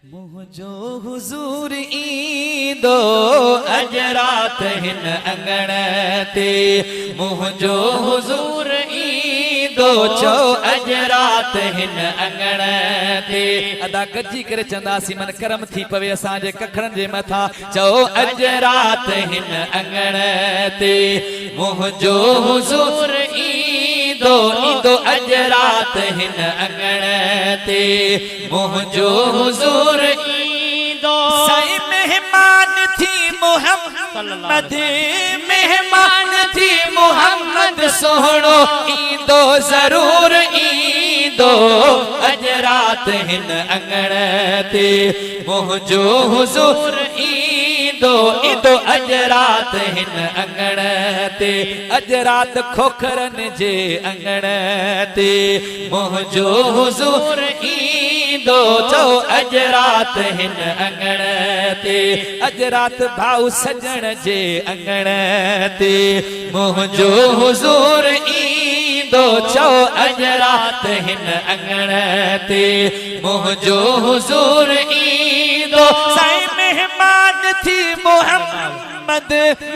मुझो हुजूर ईंदो अज रात हिन अंगण ते मुझो हुजूर ईंदो चो अज रात हिन अंगण ते अदा गजी करे चंदासी मन करम थी पवे असांजे कखड़न जे मथा चो अज रात हिन अंगण ते मुझो हुजूर ईंदो ईंदो अज रात हिन अंगण ते मुझो हुजूर ईंदो साईं मेहमान थी मोहम्मद मेहमान थी मोहम्मद सोहणो ईंदो जरूर ईंदो अज रात हिन अंगण ते मुझो हुजूर ईंदो ईंदो अज रात हिन अंगण ते अज रात खोखरन जे अंगण ते मुझो हुजूर ईंदो चो अज रात हिन अंगण ते अज रात भाऊ सजण जे अंगण ते मुझो हुजूर ईंदो चो अज रात हिन अंगण ते मुझो हुजूर ईंदो साईं मेहमान थी मोहम्मद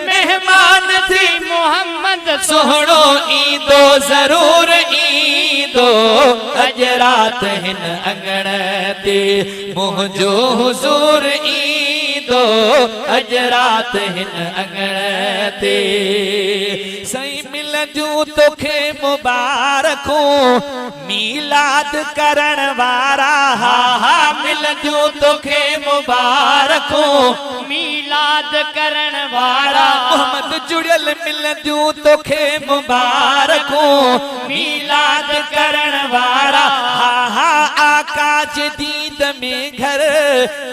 मेहमान थी मोहम्मद सोहणो ईंदो जरूर ईंदो अज रात हिन अंगण ते मुझो हुजूर ईंदो अज रात हिन अंगण ते साईं मिलंदियूं तोखे मुबारकूं मीलाद करण वारा हा हा मिलंदियूं तोखे मुबारकूं मीलाद करण वारा मोहम्मद जुड़ियल मिलंदियूं तोखे मुबारकूं मीलाद करण वारा हा हा आका जे दीद में घर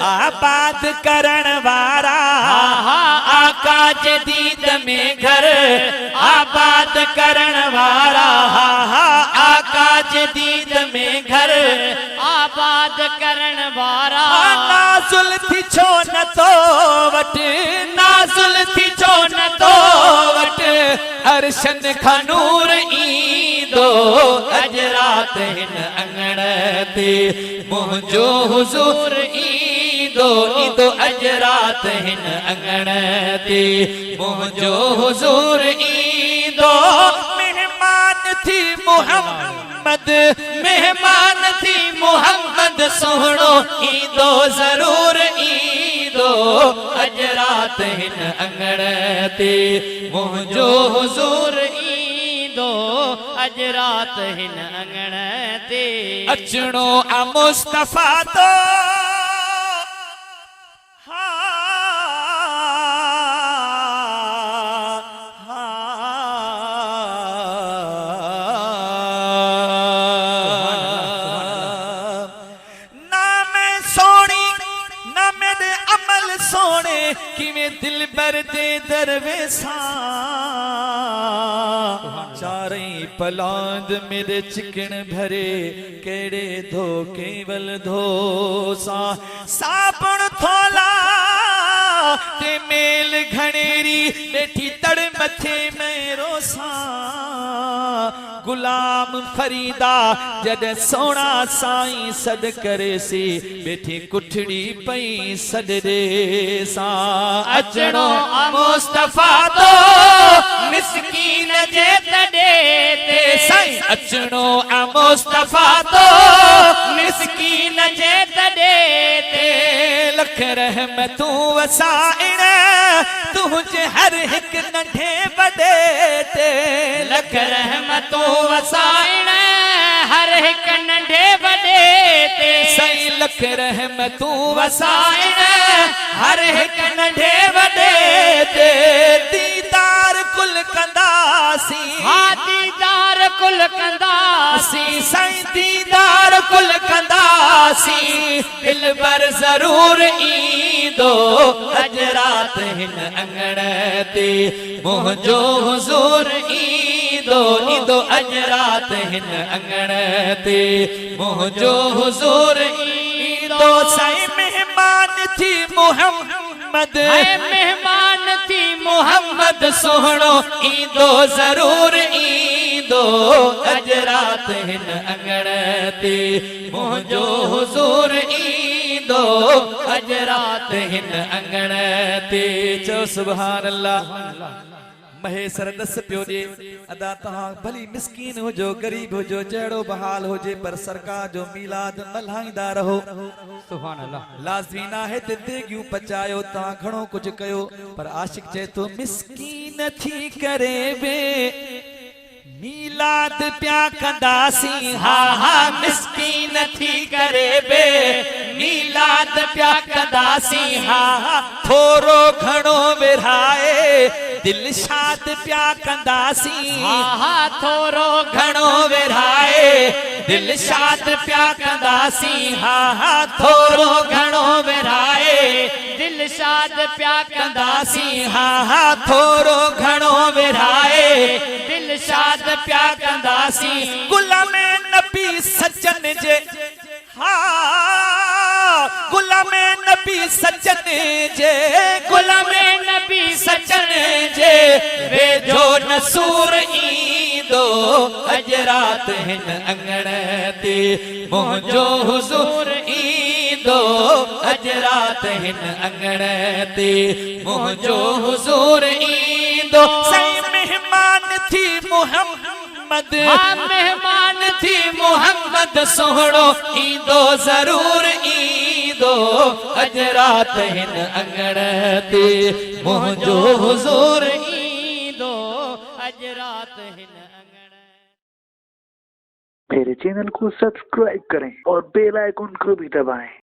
आबाद करण वारा हा हा आका जे दीद में घर आबाद करण वारा हा हा आका जे दीद में घर आबाद करण वारा नाज़ुल थी छो न तो वट नाज़ुल थी छो न तो वट अरशन खां नूर ईंदो अज रात हिन अंगण ते मुझो हुजूर ईंदो ईंदो अज रात हिन अंगण ते मुझो हुजूर ईंदो मेहमान थी मोहम्मद मेहमान थी मोहम्मद सोहणो ईंदो जरूर ईंदो अज रात हिन अंगण ते मुझो हुजूर ईंदो अज रात हिन अंगण ते अचणो आ मुस्तफा तो सोने किवें दिल भर दे दरवेसा चारई पलांद मेरे चिकन भरे केड़े धो केवल धोसा साबुण थोला ते मेल घनेरी बैठी तड़ मथे में रोसा गुलाम फरीदा जद सोना साईं सद करे सी बैठी कुठड़ी पई सदरे सा अचणो मुस्तफा तो मिस्कीन जे तडे ते साईं अचणो मुस्तफा तो मिस्कीन जे तडे ते लख रहमतूं वसाइण तुझे हर हिक नंढे वॾे ते लख रहमतूं वसाइण हर हिक नंढे वॾे ते साईं लख रहमतूं वसाइण हर हिक नंढे वॾे ते दीदार कुल कंदासी हा दीदार कुल कंदासी साईं दीदार कुल कंदासी दिल भर जरूर ईंदो अज रात हिन अंगण ते मुझो हुजूर ईंदो ईंदो अज रात हिन अंगण ते मुझो हुजूर ईंदो साईं मेहमान थी मोहम्मद मेहमान थी मोहम्मद सोहणो ईंदो जरूर ईंदो अज रात हिन अंगण ते मुझो हुजूर ईंदो ईंदो अज रात हिन अंगण ते चो सुभान अल्लाह महेसर दस पियो ॾे अदा तहां भली मिस्कीन हुजो गरीब हुजो जहिड़ो बहाल हुजे पर सरकार जो मीलाद मल्हाईंदा रहो सुभान अल्लाह लाज़मी नाहे त देगियूं पचायो तहां घणो कुझु कयो पर आशिक चए थो मिस्कीन थी करे बे मीलाद प्या कंदासीं हा हा मिस्कीन थी करे बे मीलाद प्या कंदासीं हा हा थोरो घणो विरहाए दिल शाद प्या कंदासीं हा हा थोरो घणो विरहाए दिल शाद प्या कंदासीं हा हा थोरो घणो विरहाए दिल शाद प्या कंदासीं हा हा थोरो घणो विरहाए दिल शाद प्या कंदासीं गुलाम नबी सजन जे हा गुलाम नबी सजन जे गुलाम नबी सजन जे वेझो नसूर ईंदो अज रात हिन अंगण ते मुंहिंजो हुज़ूर ईंदो अज रात हिन अंगण ते मुंहिंजो हुज़ूर ईंदो सही मेहमान थी मोहम्मद मेहमान थी मोहम्मद सोहणो ईंदो ज़रूर ईंदो अज रात हिन अंगण ते मुंहिंजो हुज़ूर ईंदो अज रात हिन अंगण मेरे चैनल को सब्सक्राइब करें और बेल आइकन को भी दबाएं।